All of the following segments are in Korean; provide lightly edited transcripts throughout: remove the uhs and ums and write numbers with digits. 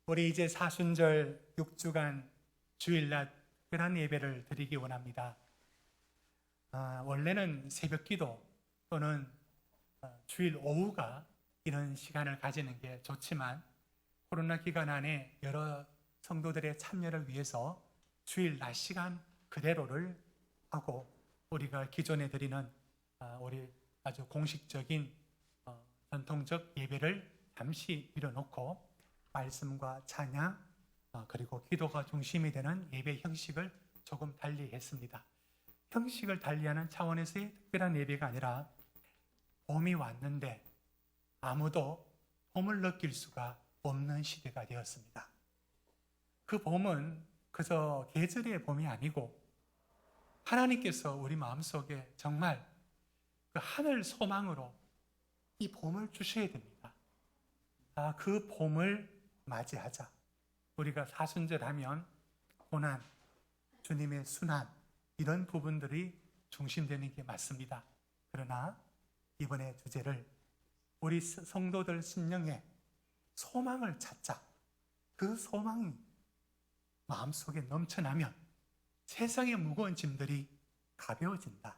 우리 이제 사순절 6주간 주일날 특별한 예배를 드리기 원합니다. 원래는 새벽기도 또는 주일 오후가 이런 시간을 가지는 게 좋지만 코로나 기간 안에 여러 성도들의 참여를 위해서 주일 낮 시간 그대로를 하고 우리가 기존에 드리는 우리 아주 공식적인 전통적 예배를 잠시 밀어놓고 말씀과 찬양 그리고 기도가 중심이 되는 예배 형식을 조금 달리했습니다. 형식을 달리하는 차원에서의 특별한 예배가 아니라 봄이 왔는데 아무도 봄을 느낄 수가 없는 시대가 되었습니다. 그 봄은 그저 계절의 봄이 아니고 하나님께서 우리 마음속에 정말 그 하늘 소망으로 이 봄을 주셔야 됩니다. 그 봄을 맞이하자. 우리가 사순절 하면 고난, 주님의 순환 이런 부분들이 중심되는 게 맞습니다. 그러나 이번에 주제를 우리 성도들 심령에 소망을 찾자. 그 소망이 마음속에 넘쳐나면 세상의 무거운 짐들이 가벼워진다.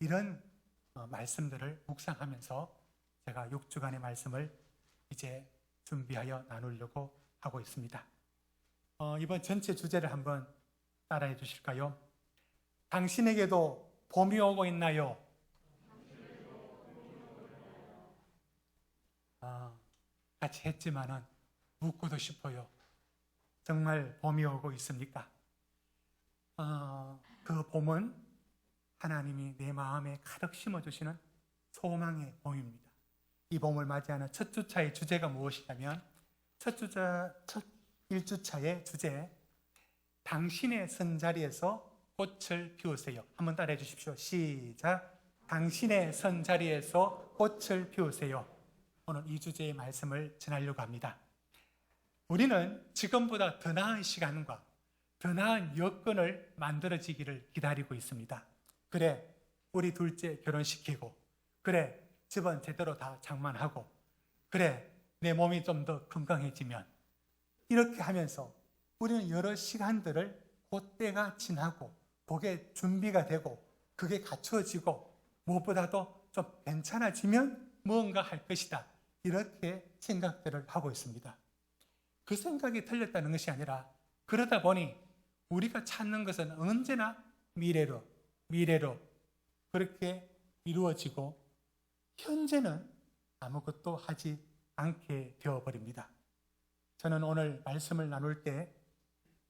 이런 말씀들을 묵상하면서 제가 6주간의 말씀을 이제 준비하여 나누려고 하고 있습니다. 이번 전체 주제를 한번 따라해 주실까요? 당신에게도 봄이 오고 있나요? 같이 했지만은 묻고도 싶어요. 정말 봄이 오고 있습니까? 그 봄은 하나님이 내 마음에 가득 심어주시는 소망의 봄입니다. 이 봄을 맞이하는 첫 주차의 주제가 무엇이냐면 첫 1주차의 주제 당신의 선자리에서 꽃을 피우세요. 한번 따라해 주십시오. 시작. 당신의 선자리에서 꽃을 피우세요. 오늘 이 주제의 말씀을 전하려고 합니다. 우리는 지금보다 더 나은 시간과 더 나은 여건을 만들어지기를 기다리고 있습니다. 그래, 우리 둘째 결혼시키고, 그래, 집은 제대로 다 장만하고, 그래, 내 몸이 좀 더 건강해지면, 이렇게 하면서 우리는 여러 시간들을 그때가 지나고, 그게 준비가 되고, 그게 갖추어지고, 무엇보다도 좀 괜찮아지면 무언가 할 것이다. 이렇게 생각들을 하고 있습니다. 그 생각이 틀렸다는 것이 아니라 그러다 보니 우리가 찾는 것은 언제나 미래로 그렇게 이루어지고 현재는 아무것도 하지 않게 되어버립니다. 저는 오늘 말씀을 나눌 때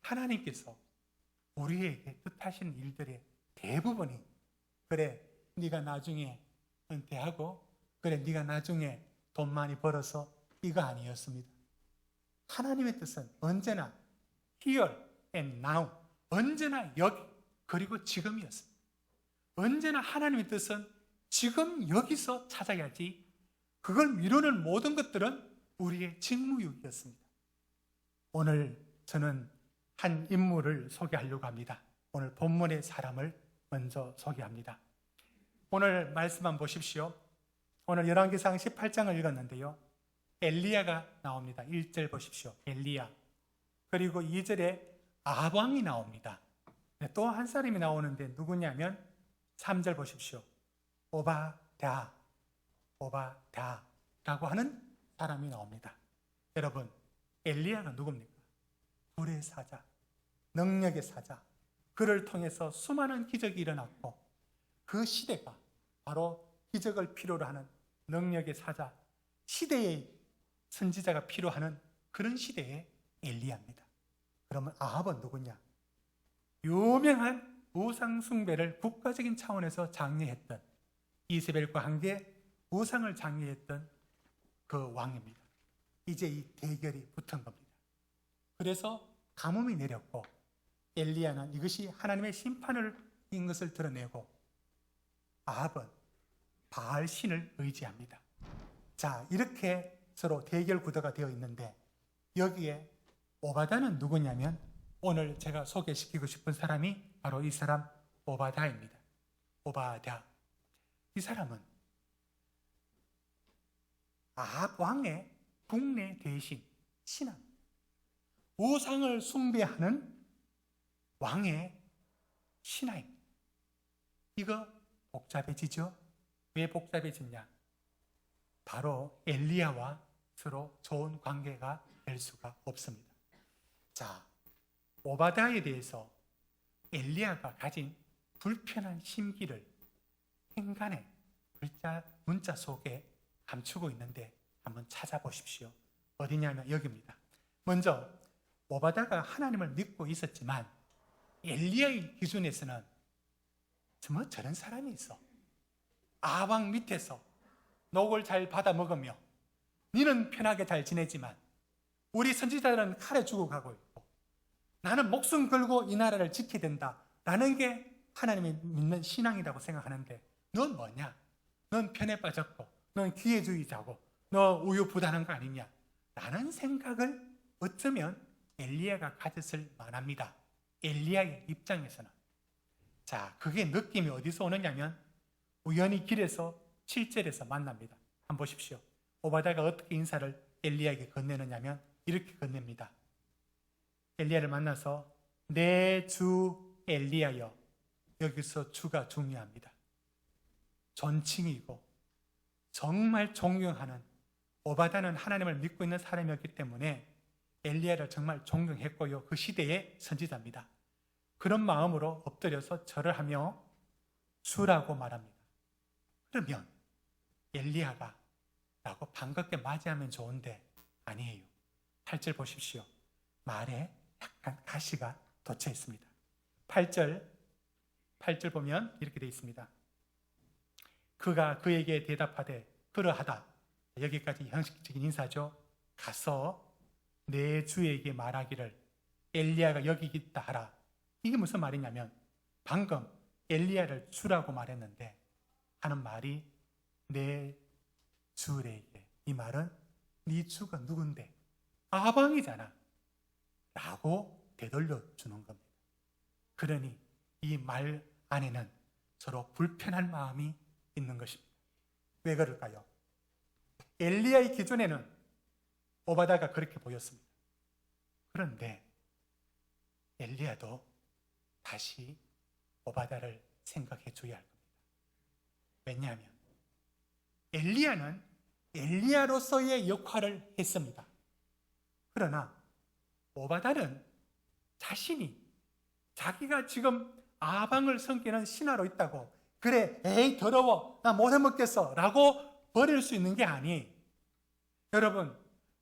하나님께서 우리에게 뜻하신 일들의 대부분이 그래, 네가 나중에 은퇴하고 그래, 네가 나중에 돈 많이 벌어서 이거 아니었습니다. 하나님의 뜻은 언제나 here and now, 언제나 여기 그리고 지금이었습니다. 언제나 하나님의 뜻은 지금 여기서 찾아야지 그걸 미루는 모든 것들은 우리의 직무유기였습니다. 오늘 저는 한 인물을 소개하려고 합니다. 오늘 본문의 사람을 먼저 소개합니다. 오늘 말씀 한번 보십시오. 오늘 열왕기상 18장을 읽었는데요. 엘리야가 나옵니다. 1절 보십시오. 엘리야. 그리고 2절에 아합 왕이 나옵니다. 또 한 사람이 나오는데 누구냐면 3절 보십시오. 오바댜라고 하는 사람이 나옵니다. 여러분, 엘리야가 누굽니까? 불의 사자, 능력의 사자. 그를 통해서 수많은 기적이 일어났고 그 시대가 바로 기적을 필요로 하는 능력의 사자, 시대의 선지자가 필요하는 그런 시대의 엘리야입니다. 그러면 아합은 누구냐? 유명한 우상 숭배를 국가적인 차원에서 장려했던 이세벨과 함께 우상을 장려했던 그 왕입니다. 이제 이 대결이 붙은 겁니다. 그래서 가뭄이 내렸고 엘리야는 이것이 하나님의 심판인 것을 드러내고 아합은 바알 신을 의지합니다. 자, 이렇게 서로 대결 구도가 되어 있는데 여기에 오바댜는 누구냐면 오늘 제가 소개시키고 싶은 사람이 바로 이 사람 오바댜입니다. 오바댜. 이 사람은 아합 왕의 국내 대신 신하, 우상을 숭배하는 왕의 신하입니다. 이거 복잡해지죠? 왜 복잡해지냐? 바로 엘리야와 서로 좋은 관계가 될 수가 없습니다. 자, 오바댜에 대해서 엘리야가 가진 불편한 심기를 행간의 문자 속에 감추고 있는데 한번 찾아보십시오. 어디냐면 여기입니다. 먼저 오바댜가 하나님을 믿고 있었지만 엘리야의 기준에서는 뭐 저런 사람이 있어. 아방 밑에서 녹을 잘 받아 먹으며 니는 편하게 잘 지내지만 우리 선지자들은 칼에 죽어가고 있고 나는 목숨 걸고 이 나라를 지켜야 된다라는 게 하나님이 믿는 신앙이라고 생각하는데 넌 뭐냐? 넌 편에 빠졌고 넌 기회주의자고 너 우유부단한 거 아니냐? 라는 생각을 어쩌면 엘리야가 가졌을 만합니다. 엘리야의 입장에서는. 자, 그게 느낌이 어디서 오느냐면 우연히 길에서 7절에서 만납니다. 한번 보십시오. 오바댜가 어떻게 인사를 엘리야에게 건네느냐면 이렇게 건넵니다. 엘리야를 만나서 내 주 엘리야여. 여기서 주가 중요합니다. 존칭이고 정말 존경하는, 오바댜는 하나님을 믿고 있는 사람이었기 때문에 엘리야를 정말 존경했고요. 그 시대의 선지자입니다. 그런 마음으로 엎드려서 절을 하며 주라고 말합니다. 그러면 엘리야가 라고 반갑게 맞이하면 좋은데 아니에요. 8절 보십시오. 말에 약간 가시가 돋쳐 있습니다. 8절 보면 이렇게 되어 있습니다. 그가 그에게 대답하되 그러하다. 여기까지 형식적인 인사죠. 가서 내 주에게 말하기를 엘리야가 여기 있다 하라. 이게 무슨 말이냐면 방금 엘리야를 주라고 말했는데 하는 말이 내 주에게. 이 말은 네 주가 누군데? 아방이잖아 라고 되돌려 주는 겁니다. 그러니 이 말 안에는 서로 불편한 마음이 있는 것입니다. 왜 그럴까요? 엘리야의 기준에는 오바댜가 그렇게 보였습니다. 그런데 엘리야도 다시 오바댜를 생각해 줘야 할 겁니다. 왜냐하면 엘리야는 엘리야로서의 역할을 했습니다. 그러나 오바댜는 자기가 지금 아방을 섬기는 신하로 있다고 그래 에이 더러워 나 못 해먹겠어 라고 버릴 수 있는 게 아니. 여러분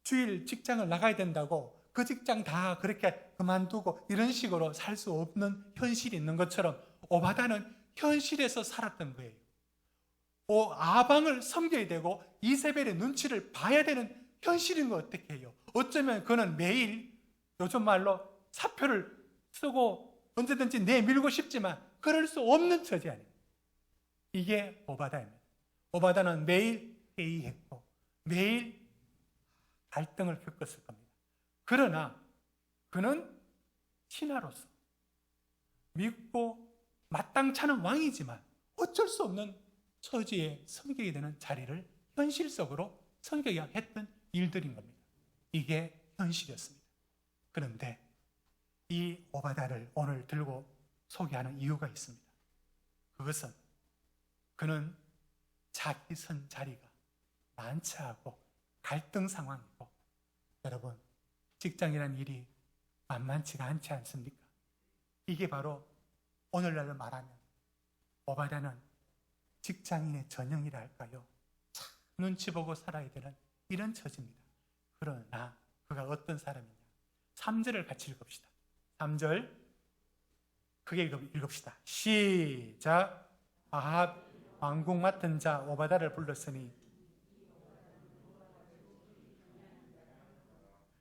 주일 직장을 나가야 된다고 그 직장 다 그렇게 그만두고 이런 식으로 살 수 없는 현실이 있는 것처럼 오바댜는 현실에서 살았던 거예요. 아방을 섬겨야 되고 이세벨의 눈치를 봐야 되는 현실인 거 어떻게 해요? 어쩌면 그는 매일 요즘 말로 사표를 쓰고 언제든지 내밀고 싶지만 그럴 수 없는 처지 아니에요. 이게 오바댜입니다. 오바댜는 매일 회의했고 매일 갈등을 겪었을 겁니다. 그러나 그는 신하로서 믿고 마땅찮은 왕이지만 어쩔 수 없는 처지에 섬기게 되는 자리를 현실적으로 섬겨야 했던 일들인 겁니다. 이게 현실이었습니다. 그런데 이 오바댜를 오늘 들고 소개하는 이유가 있습니다. 그것은 그는 자기 선 자리가 난처하고 갈등 상황이고, 여러분 직장이라는 일이 만만치가 않지 않습니까? 이게 바로 오늘날로 말하면 오바댜는 직장인의 전형이라 할까요? 참 눈치 보고 살아야 되는 이런 처지입니다. 그러나 그가 어떤 사람이냐? 3절을 같이 읽읍시다. 3절 크게 읽읍시다. 시작. 아합 왕궁 맡은 자 오바댜를 불렀으니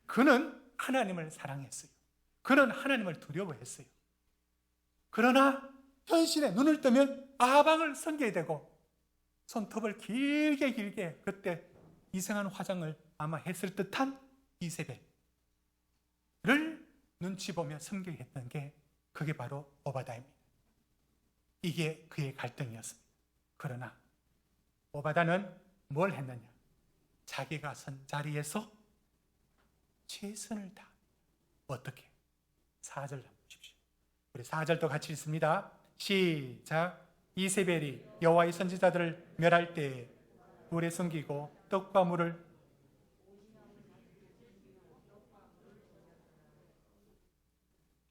그는 하나님을 사랑했어요. 그는 하나님을 두려워했어요. 그러나 현실에 눈을 뜨면 아방을 섬겨야 되고 손톱을 길게 그때 이상한 화장을 아마 했을 듯한 이세벨을 눈치 보며 섬겨야 했던 게 그게 바로 오바댜입니다. 이게 그의 갈등이었습니다. 그러나 오바댜는 뭘 했느냐? 자기가 선 자리에서 최선을 다 어떻게? 4절 한번 보십시오. 우리 4절도 같이 읽습니다. 시작. 이세벨이 여호와의 선지자들을 멸할 때에 물에 숨기고 떡과 물을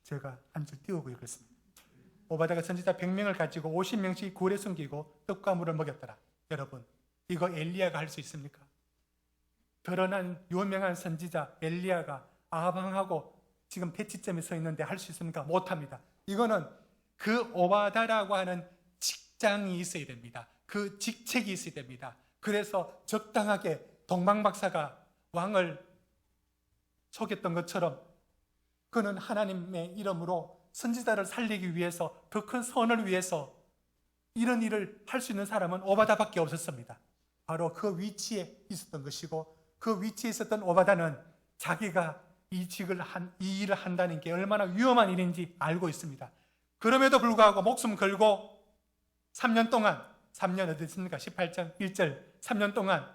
제가 한 줄 띄우고 읽겠습니다. 오바다가 선지자 100명을 가지고 50명씩 굴에 숨기고 떡과 물을 먹였더라. 여러분, 이거 엘리야가 할 수 있습니까? 드러난 유명한 선지자 엘리야가 아방하고 지금 대치점에 서 있는데 할 수 있습니까? 못합니다. 이거는 그 오바다라고 하는 직장이 있어야 됩니다. 그 직책이 있어야 됩니다. 그래서 적당하게 동방박사가 왕을 속였던 것처럼 그는 하나님의 이름으로 선지자를 살리기 위해서, 더 큰 선을 위해서 이런 일을 할 수 있는 사람은 오바다밖에 없었습니다. 바로 그 위치에 있었던 것이고, 그 위치에 있었던 오바다는 자기가 이 일을 한다는 게 얼마나 위험한 일인지 알고 있습니다. 그럼에도 불구하고 목숨 걸고 3년 동안, 3년 어디 있습니까? 18장 1절 3년 동안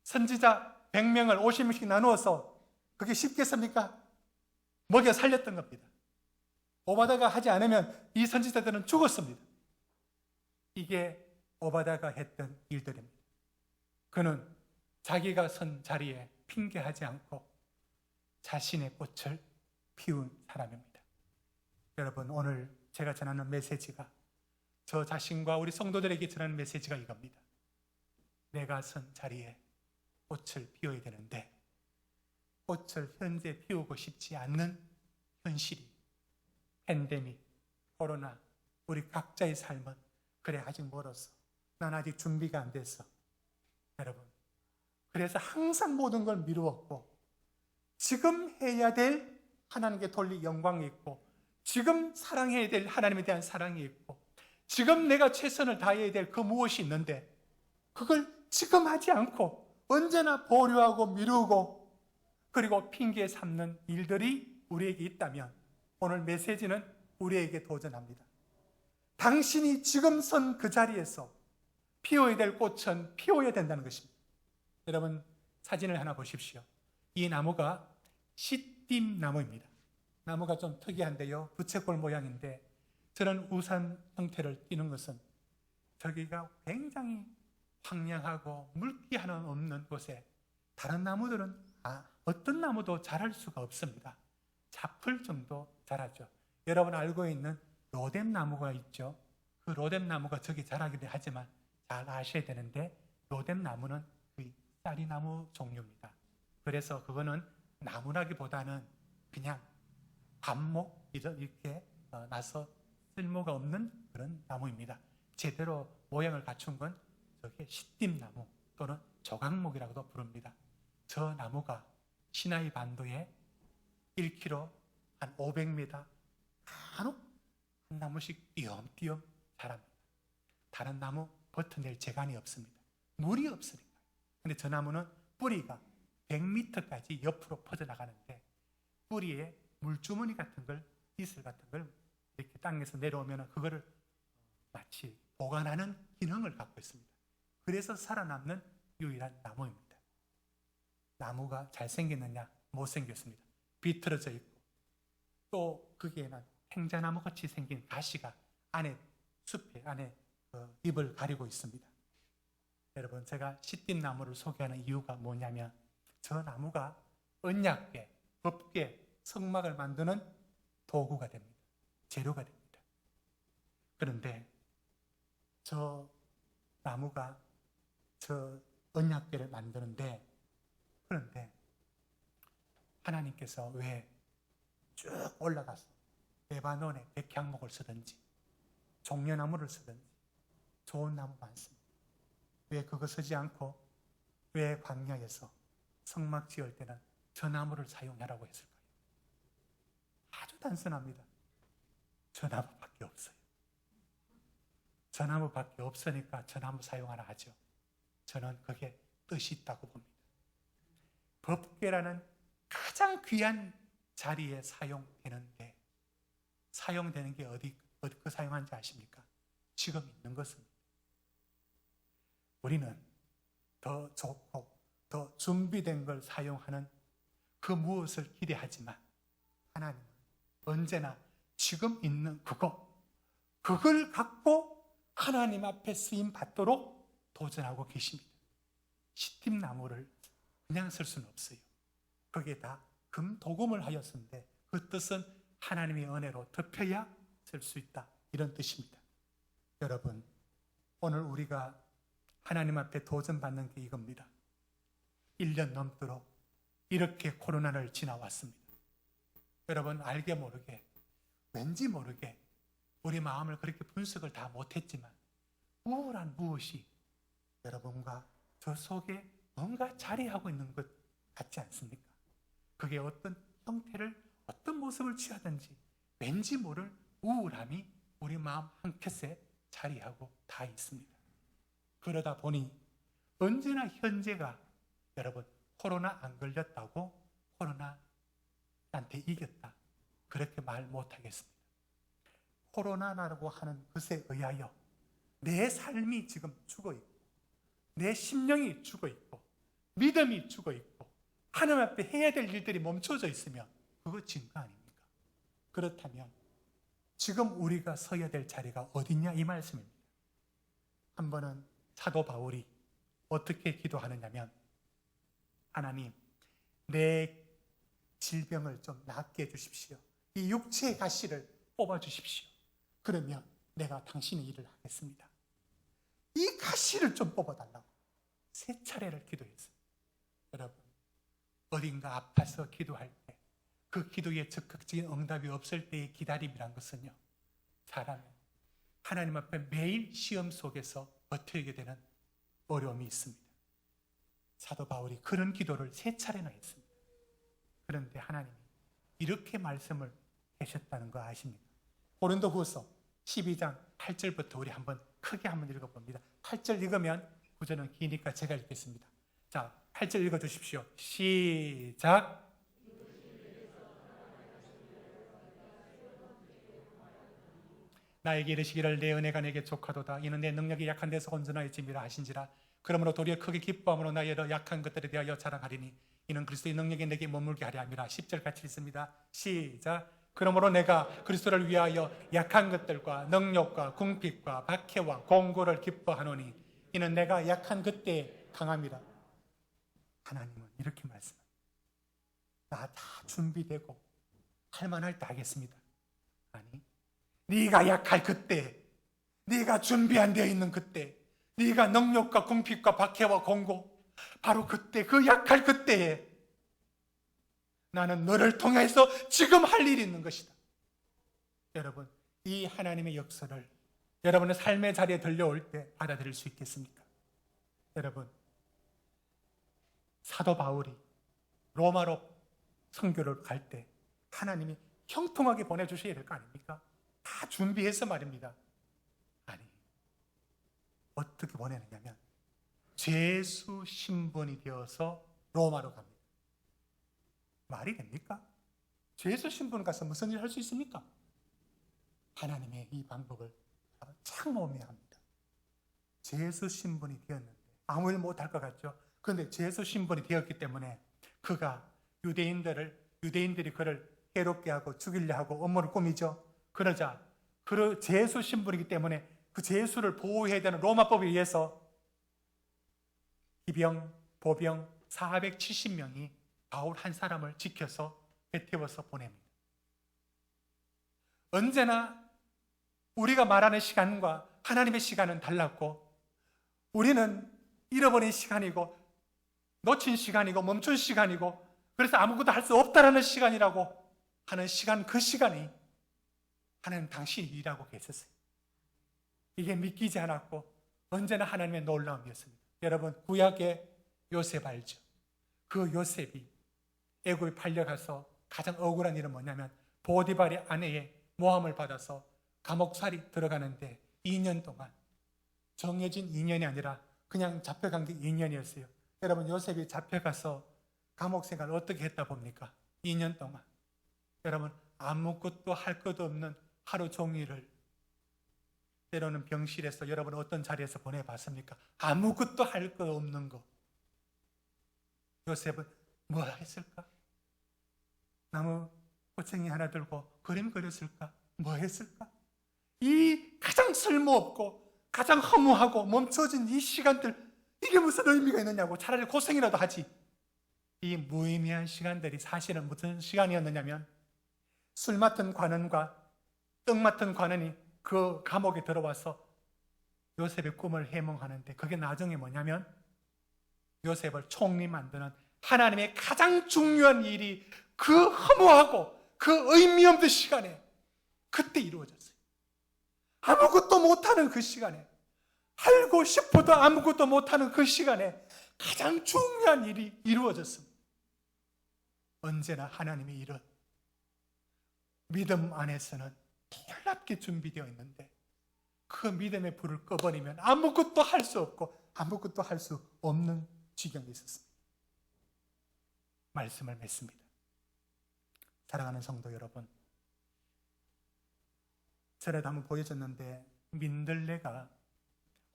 선지자 100명을 50명씩 나누어서 그게 쉽겠습니까? 먹여 살렸던 겁니다. 오바다가 하지 않으면 이 선지자들은 죽었습니다. 이게 오바다가 했던 일들입니다. 그는 자기가 선 자리에 핑계하지 않고 자신의 꽃을 피운 사람입니다. 여러분, 오늘 제가 전하는 메시지가, 저 자신과 우리 성도들에게 전하는 메시지가 이겁니다. 내가 선 자리에 꽃을 피워야 되는데 꽃을 현재 피우고 싶지 않는 현실이, 팬데믹, 코로나, 우리 각자의 삶은 그래 아직 멀었어. 난 아직 준비가 안 됐어. 여러분, 그래서 항상 모든 걸 미루었고, 지금 해야 될 하나님께 돌릴 영광이 있고, 지금 사랑해야 될 하나님에 대한 사랑이 있고, 지금 내가 최선을 다해야 될 그 무엇이 있는데 그걸 지금 하지 않고 언제나 보류하고 미루고 그리고 핑계 삼는 일들이 우리에게 있다면 오늘 메시지는 우리에게 도전합니다. 당신이 지금 선 그 자리에서 피워야 될 꽃은 피워야 된다는 것입니다. 여러분, 사진을 하나 보십시오. 이 나무가 시띠나무입니다. 나무가 좀 특이한데요, 부채꼴 모양인데, 저는 우산 형태를 띠는 것은 저기가 굉장히 황량하고 물기 하나 없는 곳에 다른 나무들은 어떤 나무도 자랄 수가 없습니다. 잡풀 정도 자라죠. 여러분 알고 있는 로뎀나무가 있죠. 그 로뎀나무가 저기 자라기도 하지만 잘 아셔야 되는데, 로뎀나무는 그 쌀이나무 종류입니다. 그래서 그거는 나무라기보다는 그냥 관목 이렇게 나서 쓸모가 없는 그런 나무입니다. 제대로 모양을 갖춘 건 저게 시띠나무 또는 조각목이라고도 부릅니다. 저 나무가 시나이 반도에 1km 한 500m 간혹 한 나무씩 띄엄띄엄 자랍니다. 다른 나무 버텨낼 재간이 없습니다. 물이 없으니까. 근데 저 나무는 뿌리가 100m까지 옆으로 퍼져나가는데, 뿌리에 물주머니 같은 걸, 이슬 같은 걸 이렇게 땅에서 내려오면 그거를 마치 보관하는 기능을 갖고 있습니다. 그래서 살아남는 유일한 나무입니다. 나무가 잘생겼느냐? 못생겼습니다. 비틀어져 있고, 또 거기에는 행자나무 같이 생긴 가시가 안에, 숲의 안에 잎을 가리고 있습니다. 여러분, 제가 시띠나무를 소개하는 이유가 뭐냐면, 저 나무가 언약궤, 법궤, 성막을 만드는 도구가 됩니다. 재료가 됩니다. 그런데 저 나무가 저 언약궤를 만드는데, 그런데 하나님께서 왜 쭉 올라가서 레바논의 백향목을 쓰든지 종려나무를 쓰든지 좋은 나무 많습니다. 왜 그거 쓰지 않고 왜 광야에서 성막 지을 때는 저 나무를 사용하라고 했을까요? 아주 단순합니다. 저 나무밖에 없어요. 저 나무밖에 없으니까 저 나무 사용하라 하죠. 저는 그게 뜻이 있다고 봅니다. 법궤라는 가장 귀한 자리에 사용되는데, 사용되는 게 어디 사용하는지 아십니까? 지금 있는 것입니다. 우리는 더 좋고 더 준비된 걸 사용하는 그 무엇을 기대하지만, 하나님은 언제나 지금 있는 그걸 갖고 하나님 앞에 쓰임 받도록 도전하고 계십니다. 시팀나무를 그냥 쓸 수는 없어요. 그게 다 금도금을 하였는데 그 뜻은 하나님의 은혜로 덮여야 쓸 수 있다, 이런 뜻입니다. 여러분, 오늘 우리가 하나님 앞에 도전받는 게 이겁니다. 1년 넘도록 이렇게 코로나를 지나왔습니다. 여러분, 알게 모르게, 왠지 모르게 우리 마음을 그렇게 분석을 다 못했지만 우울한 무엇이 여러분과 저 속에 뭔가 자리하고 있는 것 같지 않습니까? 그게 어떤 형태를, 어떤 모습을 취하든지 왠지 모를 우울함이 우리 마음 한켠에 자리하고 다 있습니다. 그러다 보니 언제나 현재가, 여러분, 코로나 안 걸렸다고 코로나한테 이겼다, 그렇게 말 못하겠습니다. 코로나라고 하는 것에 의하여 내 삶이 지금 죽어 있고, 내 심령이 죽어 있고, 믿음이 죽어 있고, 하나님 앞에 해야 될 일들이 멈춰져 있으면 그거 증거 아닙니까? 그렇다면 지금 우리가 서야 될 자리가 어디냐, 이 말씀입니다. 한 번은 사도 바울이 어떻게 기도하느냐면, 하나님, 내 질병을 좀 낫게 해주십시오. 이 육체의 가시를 뽑아주십시오. 그러면 내가 당신의 일을 하겠습니다. 이 가시를 좀 뽑아달라고 3차례를 기도했어요. 여러분, 어딘가 아파서 기도할 때, 그 기도에 적극적인 응답이 없을 때의 기다림이란 것은요, 사람은 하나님 앞에 매일 시험 속에서 버티게 되는 어려움이 있습니다. 사도 바울이 그런 기도를 3차례나 했습니다. 그런데 하나님이 이렇게 말씀을 하셨다는 거 아십니까? 고린도후서 12장 8절부터 우리 한번 크게 한번 읽어봅니다. 8절 읽으면 9절은 기니까 제가 읽겠습니다. 자, 8절 읽어주십시오. 시작. 나에게 이르시기를 내 은혜가 내게 족하도다. 이는 내 능력이 약한 데서 온전하여짐이라 하신지라. 그러므로 도리어 크게 기뻐함으로 나의 약한 것들에 대하여 자랑하리니 이는 그리스도의 능력이 내게 머물게 하려 함이라. 10절 같이 읽습니다. 시작. 그러므로 내가 그리스도를 위하여 약한 것들과 능력과 궁핍과 박해와 공고를 기뻐하노니 이는 내가 약한 그때에 강함이라. 하나님은 이렇게 말씀합니다. 나 다 준비되고 할만할 때 하겠습니다. 아니, 네가 약할 그때, 네가 준비 안 되어 있는 그때, 네가 능력과 궁핍과 박해와 공고, 바로 그때, 그 약할 그때에 나는 너를 통해서 지금 할 일이 있는 것이다. 여러분, 이 하나님의 역사를 여러분의 삶의 자리에 들려올 때 받아들일 수 있겠습니까? 여러분, 사도 바울이 로마로 선교를 갈 때 하나님이 형통하게 보내주셔야 될 거 아닙니까? 다 준비해서 말입니다. 아니, 어떻게 보내느냐면 죄수 신분이 되어서 로마로 갑니다. 말이 됩니까? 죄수 신분 가서 무슨 일 할 수 있습니까? 하나님의 이 방법을 참모해야 합니다. 죄수 신분이 되었는데 아무 일 못할 것 같죠? 그런데 죄수 신분이 되었기 때문에 그가 유대인들이 그를 해롭게 하고 죽이려 하고 음모를 꾸미죠. 그러자 그 죄수 신분이기 때문에 그 죄수를 보호해야 되는 로마법에 의해서 기병, 보병 470명이 바울 한 사람을 지켜서 배태워서 보냅니다. 언제나 우리가 말하는 시간과 하나님의 시간은 달랐고, 우리는 잃어버린 시간이고 놓친 시간이고 멈춘 시간이고, 그래서 아무것도 할 수 없다라는 시간이라고 하는 시간, 그 시간이 하나님 당신이 일하고 계셨어요. 이게 믿기지 않았고 언제나 하나님의 놀라움이었습니다. 여러분, 구약의 요셉 알죠? 그 요셉이 애굽에 팔려가서 가장 억울한 일은 뭐냐면 보디발의 아내의 모함을 받아서 감옥살이 들어가는데 2년 동안, 정해진 2년이 아니라 그냥 잡혀간 게 2년이었어요. 여러분, 요셉이 잡혀가서 감옥 생활을 어떻게 했다 봅니까? 2년 동안. 여러분, 아무것도 할 것도 없는 하루 종일을 때로는 병실에서, 여러분 어떤 자리에서 보내봤습니까? 아무것도 할 것 없는 거. 요셉은 뭘 했을까? 너무 꼬챙이 하나 들고 그림 그렸을까? 뭐 했을까? 이 가장 쓸모없고 가장 허무하고 멈춰진 이 시간들, 이게 무슨 의미가 있느냐고. 차라리 고생이라도 하지. 이 무의미한 시간들이 사실은 무슨 시간이었느냐면, 술 맡은 관원과 떡 맡은 관원이 그 감옥에 들어와서 요셉의 꿈을 해몽하는데, 그게 나중에 뭐냐면 요셉을 총리 만드는 하나님의 가장 중요한 일이 그 허무하고 그 의미 없는 시간에 그때 이루어졌어요. 아무것도 못하는 그 시간에, 알고 싶어도 아무것도 못하는 그 시간에 가장 중요한 일이 이루어졌습니다. 언제나 하나님의 일은 믿음 안에서는 놀랍게 준비되어 있는데, 그 믿음의 불을 꺼버리면 아무것도 할 수 없고 아무것도 할 수 없는 지경에 있었습니다. 말씀을 맺습니다. 사랑하는 성도 여러분, 전에도 한번 보여줬는데, 민들레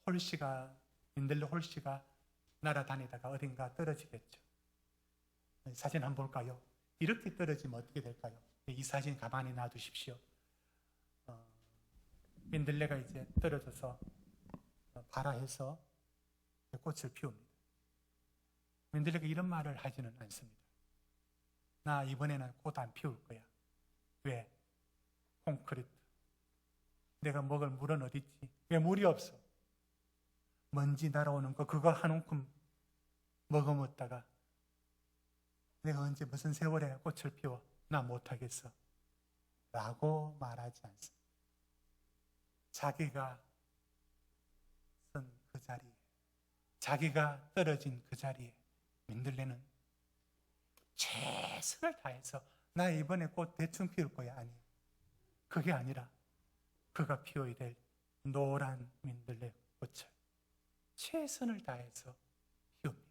홀씨가 날아다니다가 어딘가 떨어지겠죠. 사진 한번 볼까요? 이렇게 떨어지면 어떻게 될까요? 이 사진 가만히 놔두십시오. 민들레가 이제 떨어져서 발아해서 꽃을 피웁니다. 민들레가 이런 말을 하지는 않습니다. 나 이번에는 꽃 안 피울 거야. 왜? 콘크리트. 내가 먹을 물은 어디 있지? 왜 물이 없어? 먼지 날아오는 거 그거 한 움큼 머금었다가 내가 언제 무슨 세월에 꽃을 피워? 나 못하겠어. 라고 말하지 않습니다. 자기가 선 그 자리에, 자기가 떨어진 그 자리에 민들레는 최선을 다해서 나 이번에 꽃 대충 피울 거야. 아니, 그게 아니라 그가 피워야 될 노란 민들레 꽃을 최선을 다해서 피웁니다.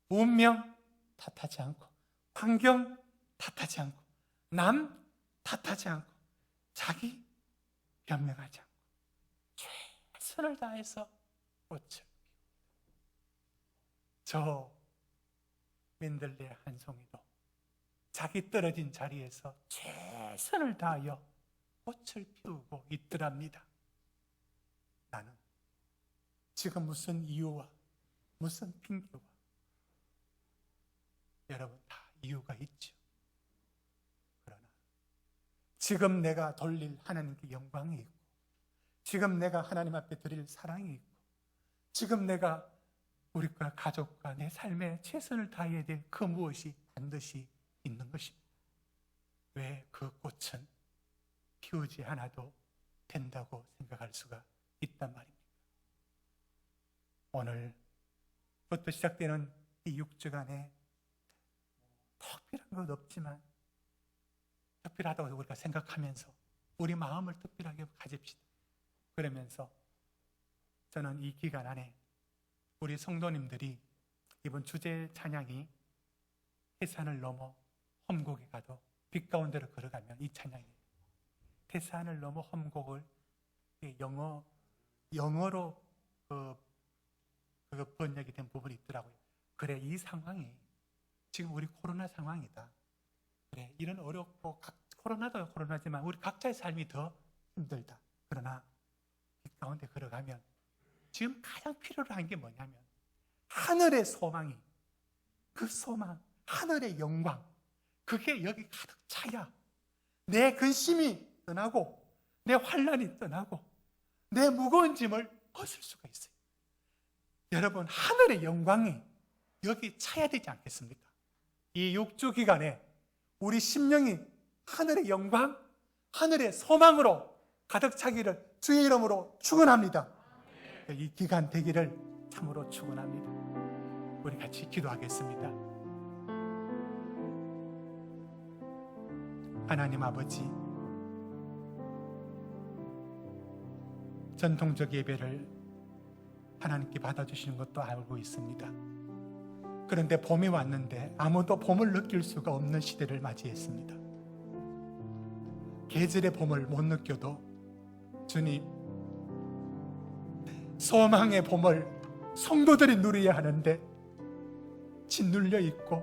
운명 탓하지 않고, 환경 탓하지 않고, 남 탓하지 않고, 자기 변명하지 않고 최선을 다해서 꽃을 피웁니다. 저 민들레 한 송이도 자기 떨어진 자리에서 최선을 다하여 꽃을 피우고 있더랍니다. 나는 지금 무슨 이유와 무슨 핑계와, 여러분 다 이유가 있죠. 그러나 지금 내가 돌릴 하나님께 영광이 있고, 지금 내가 하나님 앞에 드릴 사랑이 있고, 지금 내가 우리과 가족과 내 삶에 최선을 다해야 될 그 무엇이 반드시 있는 것입니다. 왜 그 꽃은 피우지 않아도 된다고 생각할 수가 있단 말입니다. 오늘부터 시작되는 이 6주간에 특별한 것 없지만 특별하다고 우리가 생각하면서 우리 마음을 특별하게 가집시다. 그러면서 저는 이 기간 안에 우리 성도님들이 이번 주제 찬양이 태산을 넘어 험곡에 가도 빛 가운데로 걸어가면, 이 찬양이 태산을 넘어 험곡을 영어로 그 번역이 된 부분이 있더라고요. 그래, 이 상황이 지금 우리 코로나 상황이다. 그래, 이런 어렵고 코로나도 코로나지만 우리 각자의 삶이 더 힘들다. 그러나 빛 가운데 걸어가면 지금 가장 필요로 한 게 뭐냐면 하늘의 소망이, 그 소망, 하늘의 영광, 그게 여기 가득 차야 내 근심이 떠나고 내 환난이 떠나고 내 무거운 짐을 벗을 수가 있어요. 여러분, 하늘의 영광이 여기 차야 되지 않겠습니까? 이 6주 기간에 우리 심령이 하늘의 영광, 하늘의 소망으로 가득 차기를 주의 이름으로 축원합니다. 이 기간 되기를 참으로 축원합니다. 우리 같이 기도하겠습니다. 하나님 아버지, 전통적 예배를 하나님께 받아주시는 것도 알고 있습니다. 그런데 봄이 왔는데 아무도 봄을 느낄 수가 없는 시대를 맞이했습니다. 계절의 봄을 못 느껴도 주님, 소망의 봄을 성도들이 누려야 하는데 짓눌려 있고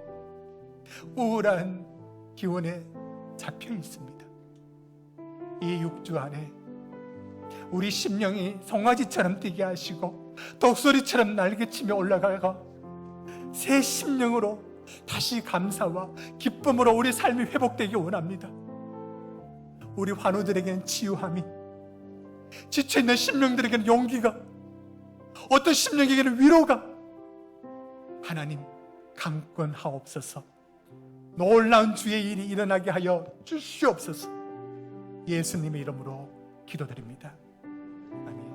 우울한 기운에 잡혀 있습니다. 이 6주 안에 우리 심령이 송아지처럼 뛰게 하시고 독수리처럼 날개치며 올라가가 새 심령으로 다시 감사와 기쁨으로 우리 삶이 회복되기 원합니다. 우리 환우들에게는 치유함이, 지쳐있는 심령들에게는 용기가, 어떤 심령에게는 위로가, 하나님 강권하옵소서. 놀라운 주의 일이 일어나게 하여 주시옵소서. 예수님의 이름으로 기도드립니다. 아멘.